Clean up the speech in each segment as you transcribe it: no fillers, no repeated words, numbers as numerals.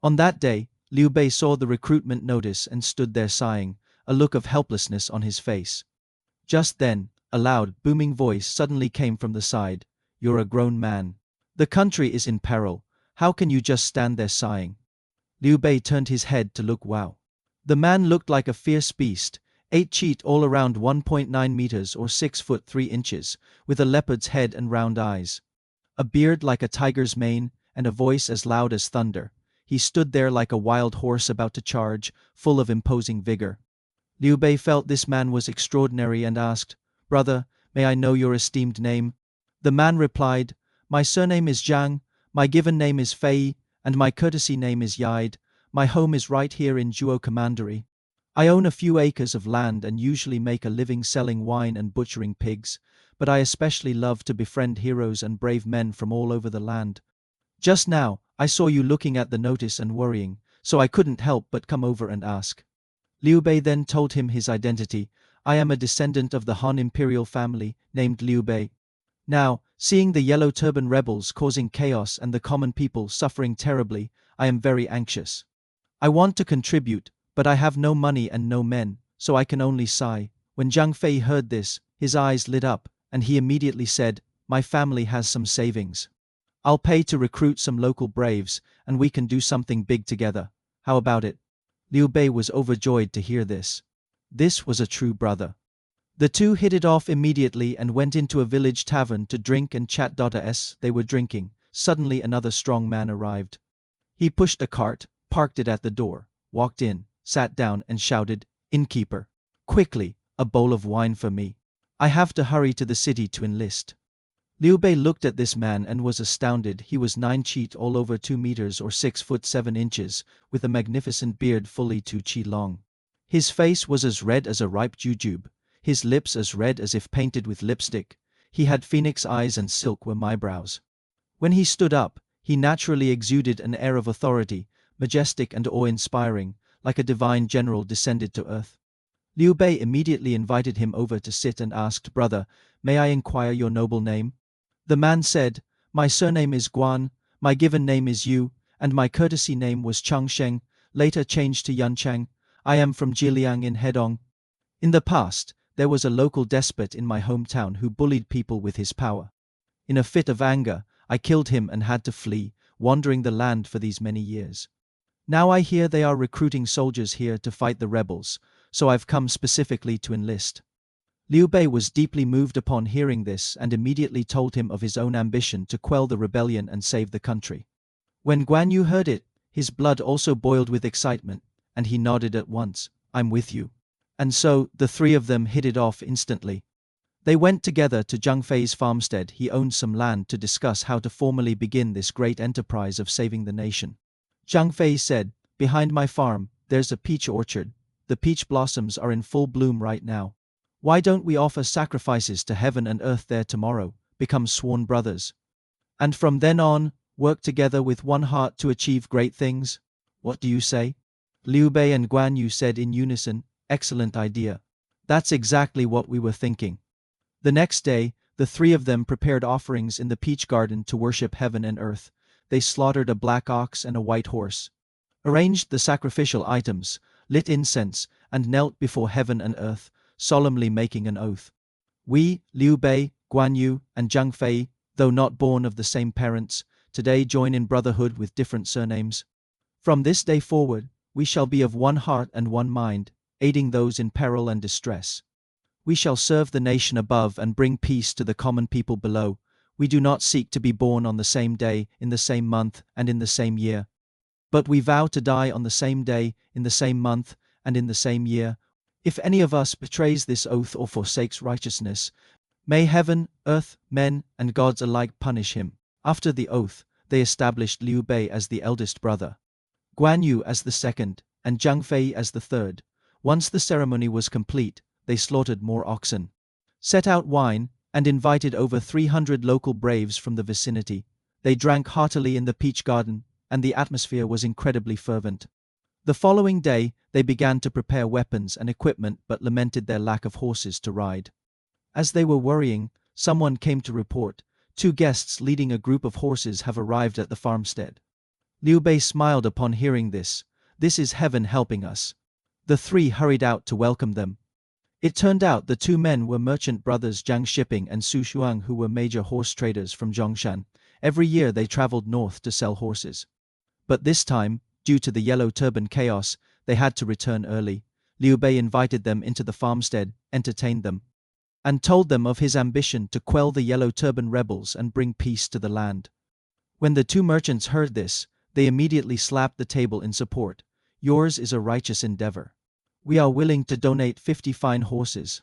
On that day, Liu Bei saw the recruitment notice and stood there sighing, a look of helplessness on his face. Just then, a loud, booming voice suddenly came from the side. "You're a grown man. The country is in peril. How can you just stand there sighing?" Liu Bei turned his head to look. Wow. The man looked like a fierce beast, 8 feet all around 1.9 meters or 6 foot 3 inches, with a leopard's head and round eyes. A beard like a tiger's mane, and a voice as loud as thunder. He stood there like a wild horse about to charge, full of imposing vigor. Liu Bei felt this man was extraordinary and asked, "Brother, may I know your esteemed name?" The man replied, "My surname is Zhang, my given name is Fei, and my courtesy name is Yide. My home is right here in Zhuo Commandery. I own a few acres of land and usually make a living selling wine and butchering pigs, but I especially love to befriend heroes and brave men from all over the land. Just now, I saw you looking at the notice and worrying, so I couldn't help but come over and ask." Liu Bei then told him his identity. "I am a descendant of the Han imperial family, named Liu Bei. Now, seeing the Yellow Turban rebels causing chaos and the common people suffering terribly, I am very anxious. I want to contribute, but I have no money and no men, so I can only sigh." When Zhang Fei heard this, his eyes lit up, and he immediately said, "My family has some savings. I'll pay to recruit some local braves, and we can do something big together. How about it?" Liu Bei was overjoyed to hear this. This was a true brother. The two hit it off immediately and went into a village tavern to drink and chat. As they were drinking, suddenly another strong man arrived. He pushed a cart, parked it at the door, walked in, sat down and shouted, "Innkeeper, quickly, a bowl of wine for me. I have to hurry to the city to enlist." Liu Bei looked at this man and was astounded. He was 9 feet all over 2 meters or 6 foot 7 inches, with a magnificent beard fully 2 feet long. His face was as red as a ripe jujube, his lips as red as if painted with lipstick. He had phoenix eyes and silkworm eyebrows. When he stood up, he naturally exuded an air of authority, majestic and awe-inspiring, like a divine general descended to earth. Liu Bei immediately invited him over to sit and asked, "Brother, may I inquire your noble name?" The man said, "My surname is Guan, my given name is Yu, and my courtesy name was Chang Sheng, later changed to Yan Chang. I am from Jiliang in Hedong. In the past, there was a local despot in my hometown who bullied people with his power. In a fit of anger, I killed him and had to flee, wandering the land for these many years. Now I hear they are recruiting soldiers here to fight the rebels, so I've come specifically to enlist." Liu Bei was deeply moved upon hearing this and immediately told him of his own ambition to quell the rebellion and save the country. When Guan Yu heard it, his blood also boiled with excitement, and he nodded at once, "I'm with you." And so, the three of them hit it off instantly. They went together to Zhang Fei's farmstead. He owned some land, to discuss how to formally begin this great enterprise of saving the nation. Zhang Fei said, "Behind my farm, there's a peach orchard. The peach blossoms are in full bloom right now. Why don't we offer sacrifices to heaven and earth there tomorrow, become sworn brothers, and from then on, work together with one heart to achieve great things? What do you say?" Liu Bei and Guan Yu said in unison, "Excellent idea. That's exactly what we were thinking." The next day, the three of them prepared offerings in the peach garden to worship heaven and earth. They slaughtered a black ox and a white horse, arranged the sacrificial items, lit incense, and knelt before heaven and earth, solemnly making an oath. "We, Liu Bei, Guan Yu, and Zhang Fei, though not born of the same parents, today join in brotherhood with different surnames. From this day forward, we shall be of one heart and one mind, aiding those in peril and distress. We shall serve the nation above and bring peace to the common people below. We do not seek to be born on the same day, in the same month, and in the same year. But we vow to die on the same day, in the same month, and in the same year. If any of us betrays this oath or forsakes righteousness, may heaven, earth, men, and gods alike punish him." After the oath, they established Liu Bei as the eldest brother, Guan Yu as the second, and Zhang Fei as the third. Once the ceremony was complete, they slaughtered more oxen, set out wine, and invited over 300 local braves from the vicinity. They drank heartily in the peach garden, and the atmosphere was incredibly fervent. The following day, they began to prepare weapons and equipment but lamented their lack of horses to ride. As they were worrying, someone came to report, 2 guests leading a group of horses have arrived at the farmstead. Liu Bei smiled upon hearing this. This is heaven helping us. The three hurried out to welcome them. It turned out the two men were merchant brothers Zhang Shipping and Su Shuang, who were major horse traders from Zhongshan. Every year they traveled north to sell horses. But this time, due to the Yellow Turban chaos, they had to return early. Liu Bei invited them into the farmstead, entertained them, and told them of his ambition to quell the Yellow Turban rebels and bring peace to the land. When the two merchants heard this, they immediately slapped the table in support. Yours is a righteous endeavor. We are willing to donate 50 fine horses,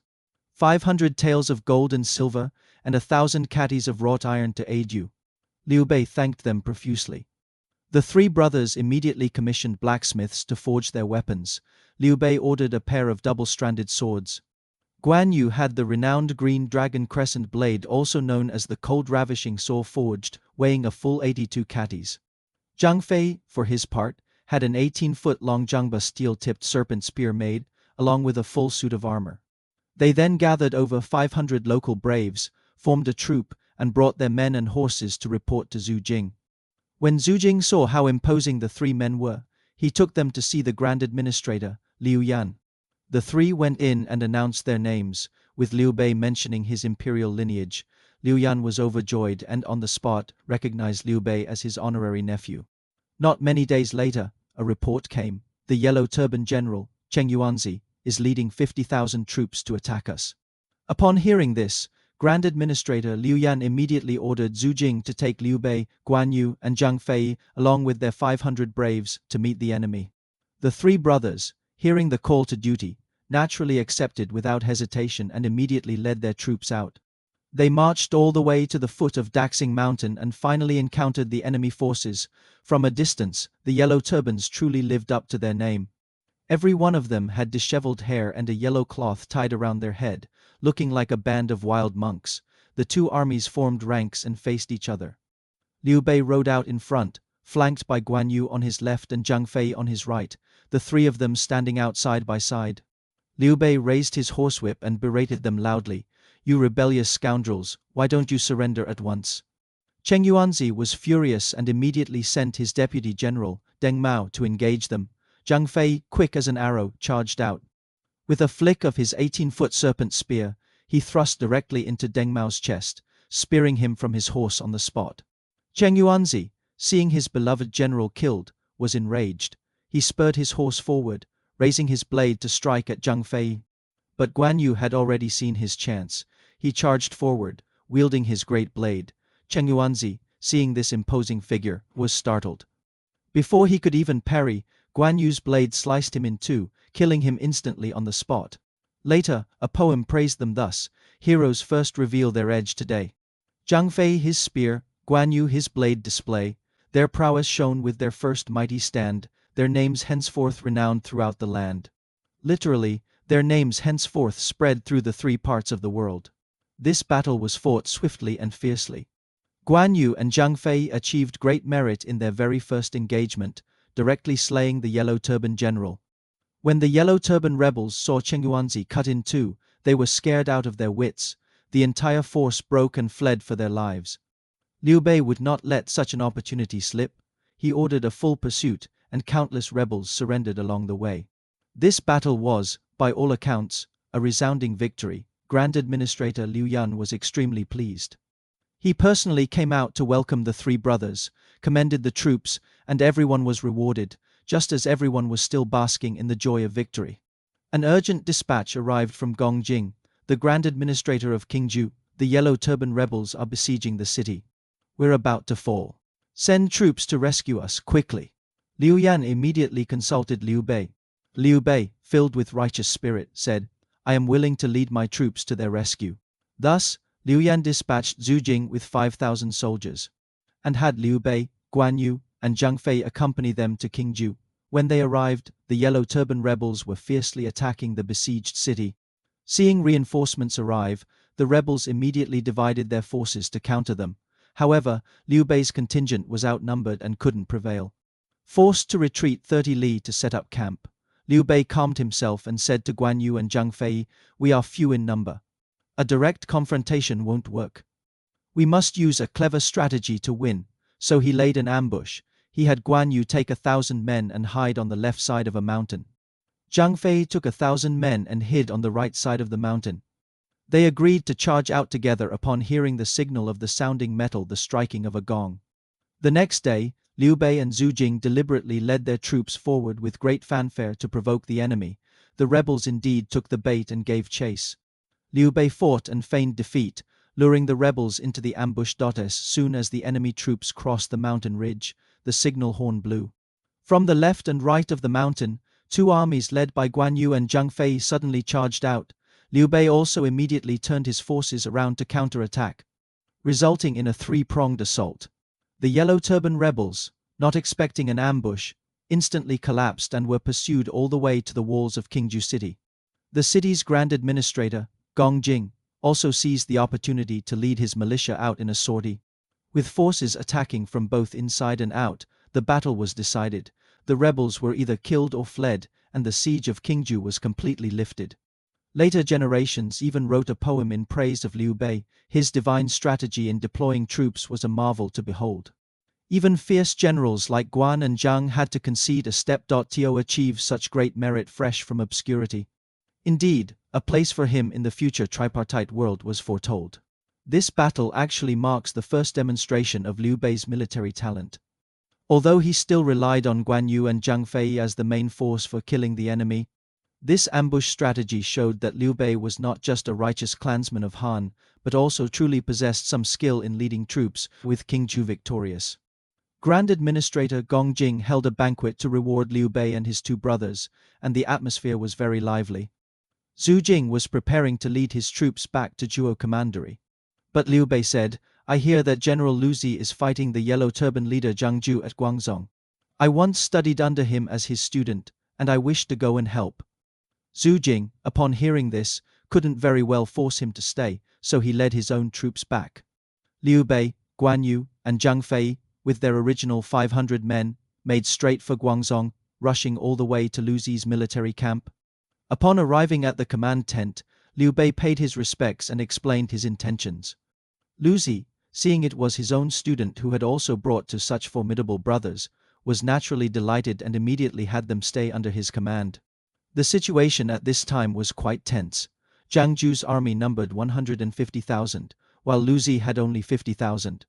500 taels of gold and silver, and 1,000 catties of wrought iron to aid you. Liu Bei thanked them profusely. The three brothers immediately commissioned blacksmiths to forge their weapons. Liu Bei ordered a pair of double-stranded swords. Guan Yu had the renowned green dragon crescent blade, also known as the cold-ravishing sword, forged, weighing a full 82 catties. Zhang Fei, for his part, had an 18-foot-long Zhangba steel-tipped serpent spear made, along with a full suit of armor. They then gathered over 500 local braves, formed a troop, and brought their men and horses to report to Zhu Jing. When Zhu Jing saw how imposing the three men were, he took them to see the Grand Administrator, Liu Yan. The three went in and announced their names, with Liu Bei mentioning his imperial lineage. Liu Yan was overjoyed and on the spot recognized Liu Bei as his honorary nephew. Not many days later, a report came. The Yellow Turban General, Cheng Yuanzi, is leading 50,000 troops to attack us. Upon hearing this, Grand Administrator Liu Yan immediately ordered Zhu Jing to take Liu Bei, Guan Yu, and Zhang Fei, along with their 500 braves, to meet the enemy. The three brothers, hearing the call to duty, naturally accepted without hesitation and immediately led their troops out. They marched all the way to the foot of Daxing Mountain and finally encountered the enemy forces. From a distance, the Yellow Turbans truly lived up to their name. Every one of them had disheveled hair and a yellow cloth tied around their head, looking like a band of wild monks. The two armies formed ranks and faced each other. Liu Bei rode out in front, flanked by Guan Yu on his left and Zhang Fei on his right, the three of them standing out side by side. Liu Bei raised his horsewhip and berated them loudly. You rebellious scoundrels, why don't you surrender at once? Cheng Yuanzi was furious and immediately sent his deputy general, Deng Mao, to engage them. Zhang Fei, quick as an arrow, charged out. With a flick of his 18-foot serpent spear, he thrust directly into Deng Mao's chest, spearing him from his horse on the spot. Cheng Yuanzi, seeing his beloved general killed, was enraged. He spurred his horse forward, raising his blade to strike at Zhang Fei. But Guan Yu had already seen his chance. He charged forward, wielding his great blade. Cheng Yuanzi, seeing this imposing figure, was startled. Before he could even parry, Guan Yu's blade sliced him in two, killing him instantly on the spot. Later, a poem praised them thus: heroes first reveal their edge today. Zhang Fei his spear, Guan Yu his blade display, their prowess shone with their first mighty stand, their names henceforth renowned throughout the land. Literally, their names henceforth spread through the three parts of the world. This battle was fought swiftly and fiercely. Guan Yu and Zhang Fei achieved great merit in their very first engagement, directly slaying the Yellow Turban General. When the Yellow Turban rebels saw Cheng Yuanzi cut in two, they were scared out of their wits. The entire force broke and fled for their lives. Liu Bei would not let such an opportunity slip. He ordered a full pursuit, and countless rebels surrendered along the way. This battle was, by all accounts, a resounding victory. Grand Administrator Liu Yan was extremely pleased. He personally came out to welcome the three brothers, commended the troops, and everyone was rewarded, just as everyone was still basking in the joy of victory. An urgent dispatch arrived from Gong Jing, the Grand Administrator of Qingzhou. The Yellow Turban rebels are besieging the city. We're about to fall. Send troops to rescue us, quickly. Liu Yan immediately consulted Liu Bei. Liu Bei, filled with righteous spirit, said, I am willing to lead my troops to their rescue. Thus, Liu Yan dispatched Zhu Jing with 5,000 soldiers, and had Liu Bei, Guan Yu, and Zhang Fei accompany them to Qingzhou. When they arrived, the Yellow Turban rebels were fiercely attacking the besieged city. Seeing reinforcements arrive, the rebels immediately divided their forces to counter them. However, Liu Bei's contingent was outnumbered and couldn't prevail. Forced to retreat 30 li to set up camp, Liu Bei calmed himself and said to Guan Yu and Zhang Fei, we are few in number. A direct confrontation won't work. We must use a clever strategy to win. So he laid an ambush. he had Guan Yu take 1,000 men and hide on the left side of a mountain. Zhang Fei took 1,000 men and hid on the right side of the mountain. They agreed to charge out together upon hearing the signal of the sounding metal, the striking of a gong. The next day, Liu Bei and Zhu Jing deliberately led their troops forward with great fanfare to provoke the enemy. The rebels indeed took the bait and gave chase. Liu Bei fought and feigned defeat, luring the rebels into the ambush. As soon as the enemy troops crossed the mountain ridge, the signal horn blew. From the left and right of the mountain, two armies led by Guan Yu and Zhang Fei suddenly charged out. Liu Bei also immediately turned his forces around to counterattack, resulting in a three-pronged assault. The Yellow Turban rebels, not expecting an ambush, instantly collapsed and were pursued all the way to the walls of Qingju City. The city's grand administrator, Gong Jing, also seized the opportunity to lead his militia out in a sortie. With forces attacking from both inside and out, the battle was decided. The rebels were either killed or fled, and the siege of Qingju was completely lifted. Later generations even wrote a poem in praise of Liu Bei. His divine strategy in deploying troops was a marvel to behold. Even fierce generals like Guan and Zhang had to concede a step. To achieve such great merit fresh from obscurity. Indeed, a place for him in the future tripartite world was foretold. This battle actually marks the first demonstration of Liu Bei's military talent. Although he still relied on Guan Yu and Zhang Fei as the main force for killing the enemy, this ambush strategy showed that Liu Bei was not just a righteous clansman of Han, but also truly possessed some skill in leading troops, with Qingju victorious. Grand Administrator Gong Jing held a banquet to reward Liu Bei and his two brothers, and the atmosphere was very lively. Zhu Jing was preparing to lead his troops back to Zhuo Commandery. But Liu Bei said, "I hear that General Lu Zi is fighting the Yellow Turban leader Zhang Ju at Guangzhong. I once studied under him as his student, and I wish to go and help." Zhu Jing, upon hearing this, couldn't very well force him to stay, so he led his own troops back. Liu Bei, Guan Yu, and Zhang Fei, with their original 500 men, made straight for Guangzhong, rushing all the way to Lu Zi's military camp. Upon arriving at the command tent, Liu Bei paid his respects and explained his intentions. Lu Zi, seeing it was his own student who had also brought to such formidable brothers, was naturally delighted and immediately had them stay under his command. The situation at this time was quite tense. Zhang Ju's army numbered 150,000, while Lu Zi had only 50,000.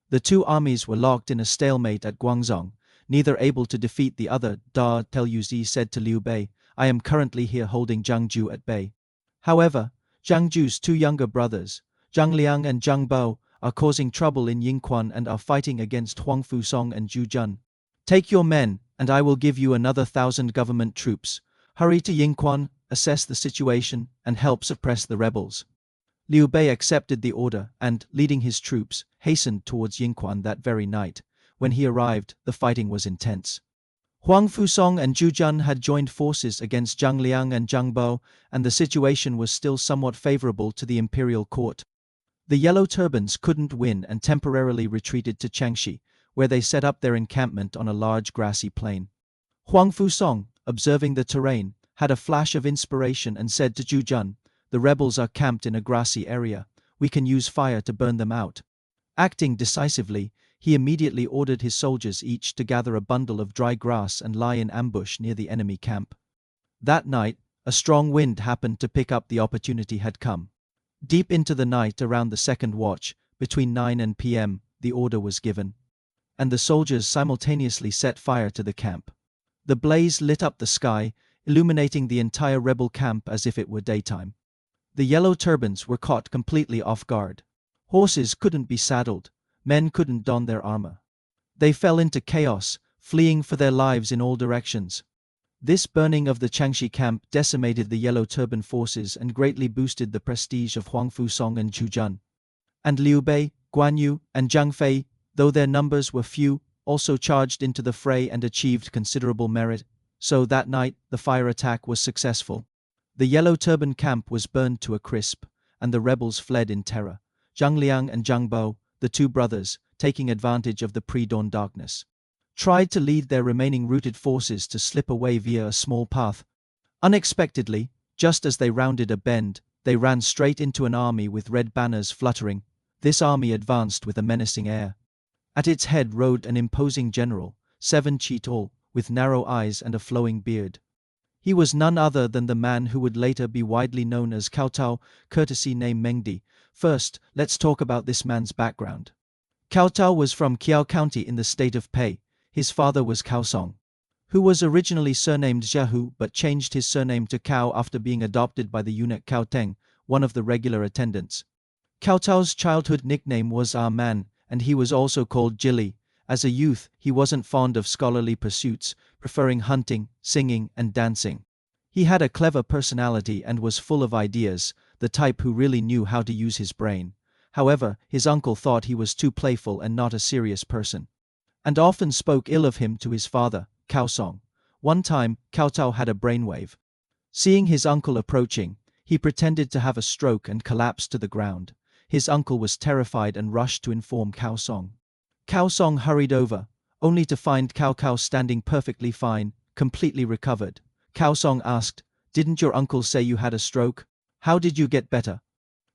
The two armies were locked in a stalemate at Guangzhong, neither able to defeat the other. Lu Zi said to Liu Bei, "I am currently here holding Zhang Ju at bay. However, Zhang Ju's two younger brothers, Zhang Liang and Zhang Bao, are causing trouble in Yingquan and are fighting against Huang Fusong and Zhu Jun. Take your men, and I will give you another 1,000 government troops. Hurry to Yingquan, assess the situation, and help suppress the rebels." Liu Bei accepted the order and, leading his troops, hastened towards Yingquan that very night. When he arrived, the fighting was intense. Huang Fusong and Zhu Jun had joined forces against Zhang Liang and Zhang Bao, and the situation was still somewhat favorable to the imperial court. The Yellow Turbans couldn't win and temporarily retreated to Changxi, where they set up their encampment on a large grassy plain. Huang Fusong, observing the terrain, had a flash of inspiration and said to Zhu Jun, "The rebels are camped in a grassy area. We can use fire to burn them out." Acting decisively, he immediately ordered his soldiers each to gather a bundle of dry grass and lie in ambush near the enemy camp. That night, a strong wind happened to pick up the opportunity had come. Deep into the night around the second watch, between 9 and p.m., the order was given, and the soldiers simultaneously set fire to the camp. The blaze lit up the sky, illuminating the entire rebel camp as if it were daytime. The Yellow Turbans were caught completely off guard. Horses couldn't be saddled, men couldn't don their armor. They fell into chaos, fleeing for their lives in all directions. This burning of the Changxi camp decimated the Yellow Turban forces and greatly boosted the prestige of Huang Fusong and Zhu Jun. And Liu Bei, Guan Yu, and Zhang Fei, though their numbers were few, also charged into the fray and achieved considerable merit. So that night, the fire attack was successful. The Yellow Turban camp was burned to a crisp, and the rebels fled in terror. Zhang Liang and Zhang Bao, the two brothers, taking advantage of the pre-dawn darkness, tried to lead their remaining routed forces to slip away via a small path. Unexpectedly, just as they rounded a bend, they ran straight into an army with red banners fluttering. This army advanced with a menacing air. At its head rode an imposing general, 7 feet tall, with narrow eyes and a flowing beard. He was none other than the man who would later be widely known as Kowtow, courtesy name Mengdi. First, let's talk about this man's background. Kowtow was from Kiao County in the state of Pei. His father was Kaosong, who was originally surnamed Jiahu but changed his surname to Cao after being adopted by the eunuch Cao Teng, one of the regular attendants. Kowtow's childhood nickname was Ah Man, and he was also called Jili. As a youth, he wasn't fond of scholarly pursuits, preferring hunting, singing, and dancing. He had a clever personality and was full of ideas, the type who really knew how to use his brain. However, his uncle thought he was too playful and not a serious person, and often spoke ill of him to his father, Kaosong. One time, Kowtow had a brainwave. Seeing his uncle approaching, he pretended to have a stroke and collapsed to the ground. His uncle was terrified and rushed to inform Kaosong. Kaosong hurried over, only to find Cao standing perfectly fine, completely recovered. Kaosong asked, "Didn't your uncle say you had a stroke? How did you get better?"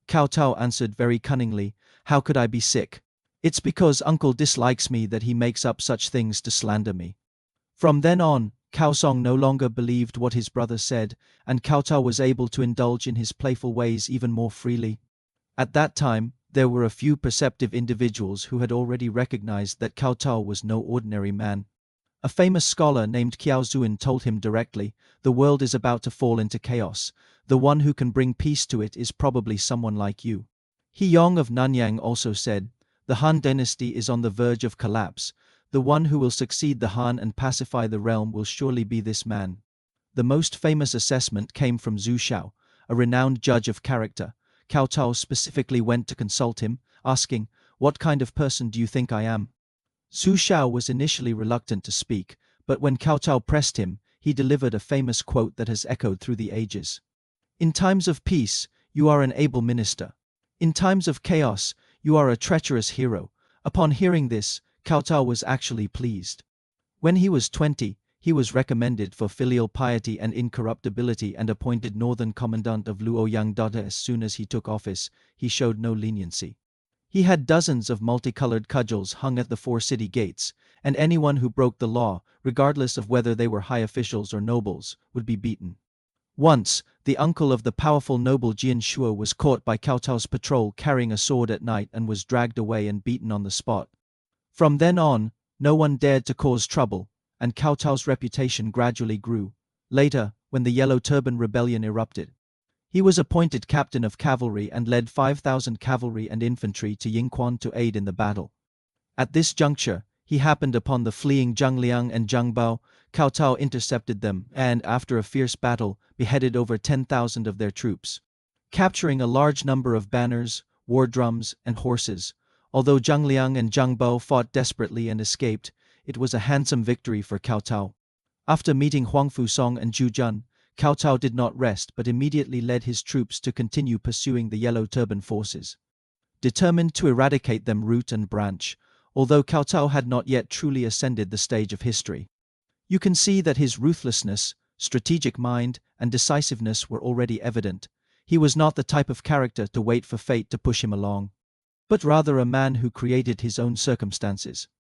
Kowtow answered very cunningly, "How could I be sick? It's because uncle dislikes me that he makes up such things to slander me." From then on, Kaosong no longer believed what his brother said, and Kowtow was able to indulge in his playful ways even more freely. At that time, there were a few perceptive individuals who had already recognized that Kowtow was no ordinary man. A famous scholar named Qiao Zuin told him directly, "The world is about to fall into chaos. The one who can bring peace to it is probably someone like you." He Yong of Nanyang also said, "The Han dynasty is on the verge of collapse. The one who will succeed the Han and pacify the realm will surely be this man." The most famous assessment came from Zhu Xiao, a renowned judge of character. Kowtow specifically went to consult him, asking, "What kind of person do you think I am?" Zhu Xiao was initially reluctant to speak, but when Kowtow pressed him, he delivered a famous quote that has echoed through the ages. "In times of peace, you are an able minister. In times of chaos, you are a treacherous hero." Upon hearing this, Kowtow was actually pleased. When he was 20, he was recommended for filial piety and incorruptibility and appointed Northern Commandant of Luoyang. As soon as he took office, he showed no leniency. He had dozens of multicolored cudgels hung at the 4 city gates, and anyone who broke the law, regardless of whether they were high officials or nobles, would be beaten. Once, the uncle of the powerful noble Jian Shuo was caught by Kowtow's patrol carrying a sword at night and was dragged away and beaten on the spot. From then on, no one dared to cause trouble, and Kowtow's reputation gradually grew. Later, when the Yellow Turban Rebellion erupted, he was appointed captain of cavalry and led 5,000 cavalry and infantry to Yingquan to aid in the battle. At this juncture, he happened upon the fleeing Zhang Liang and Zhang Bao. Kowtow intercepted them and, after a fierce battle, beheaded over 10,000 of their troops, capturing a large number of banners, war drums, and horses. Although Zhang Liang and Zhang Bao fought desperately and escaped, it was a handsome victory for Kowtow. After meeting Huang Fusong and Zhu Jun, Kowtow did not rest but immediately led his troops to continue pursuing the Yellow Turban forces, determined to eradicate them root and branch, although Kowtow had not yet truly ascended the stage of history. You can see that his ruthlessness, strategic mind, and decisiveness were already evident. He was not the type of character to wait for fate to push him along, but rather a man who created his own circumstances.